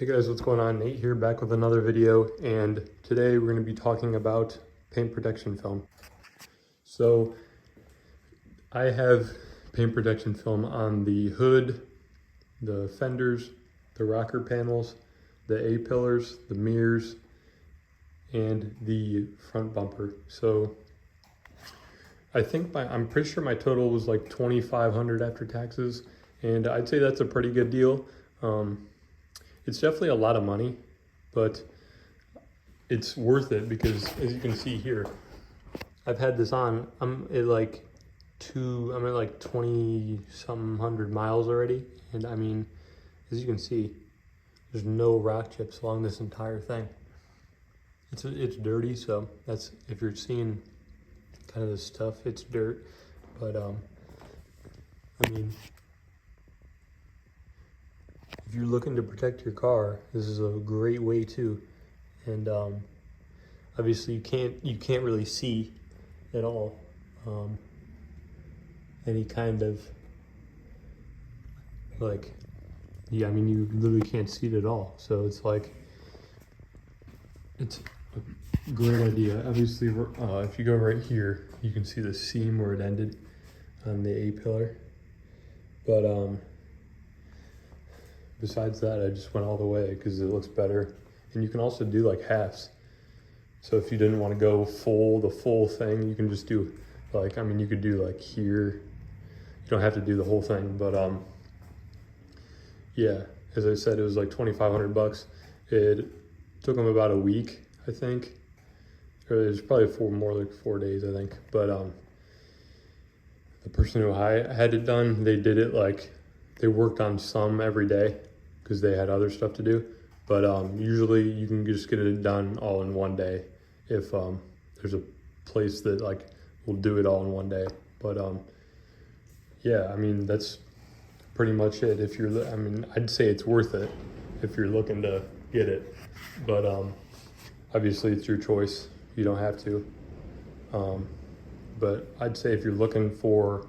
Hey guys, what's going on? Nate here, back with another video, and today we're going to be talking about paint protection film. So I have paint protection film on the hood, the fenders, the rocker panels, the A-pillars, the mirrors, and the front bumper. So I'm pretty sure my total was like $2,500 after taxes, and I'd say that's a pretty good deal. It's definitely a lot of money, but it's worth it because, as you can see here, I've had this on. I'm at like 20-something hundred miles already, and I mean, as you can see, there's no rock chips along this entire thing. It's dirty, so that's, if you're seeing kind of this stuff, it's dirt. But I mean, if you're looking to protect your car, this is a great way too. And obviously you can't really see at all any kind of like, yeah, I mean, you literally can't see it at all. So it's like, it's a great idea. Obviously, if you go right here, you can see the seam where it ended on the A-pillar. But besides that, I just went all the way because it looks better. And you can also do like halves. So if you didn't want to go the full thing, you can just do like, I mean, you could do like here. You don't have to do the whole thing, but yeah, as I said, it was like $2,500. It took them about a week, I think. Or it was probably more like 4 days, I think. But the person who I had it done, they did it like, they worked on some every day because they had other stuff to do. But usually you can just get it done all in one day if there's a place that like will do it all in one day. But yeah, I mean, that's pretty much it. If you're, I mean, I'd say it's worth it if you're looking to get it. But obviously it's your choice. You don't have to. But I'd say if you're looking for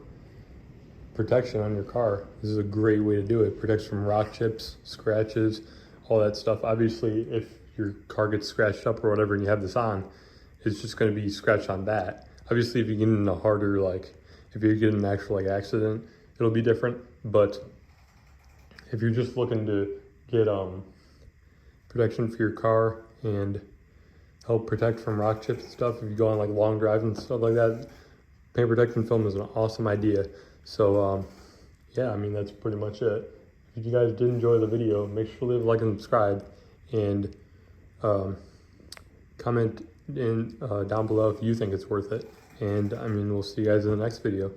protection on your car, this is a great way to do it. Protects from rock chips, scratches, all that stuff. Obviously, if your car gets scratched up or whatever and you have this on, it's just going to be scratched on that. Obviously, if you get in a harder, like if you get in an actual like accident, it'll be different. But if you're just looking to get protection for your car and help protect from rock chips and stuff, if you go on like long drives and stuff like that, paint protection film is an awesome idea. So yeah, I mean, that's pretty much it. If you guys did enjoy the video, make sure to leave a like and subscribe, and comment in down below if you think it's worth it. And I mean, we'll see you guys in the next video.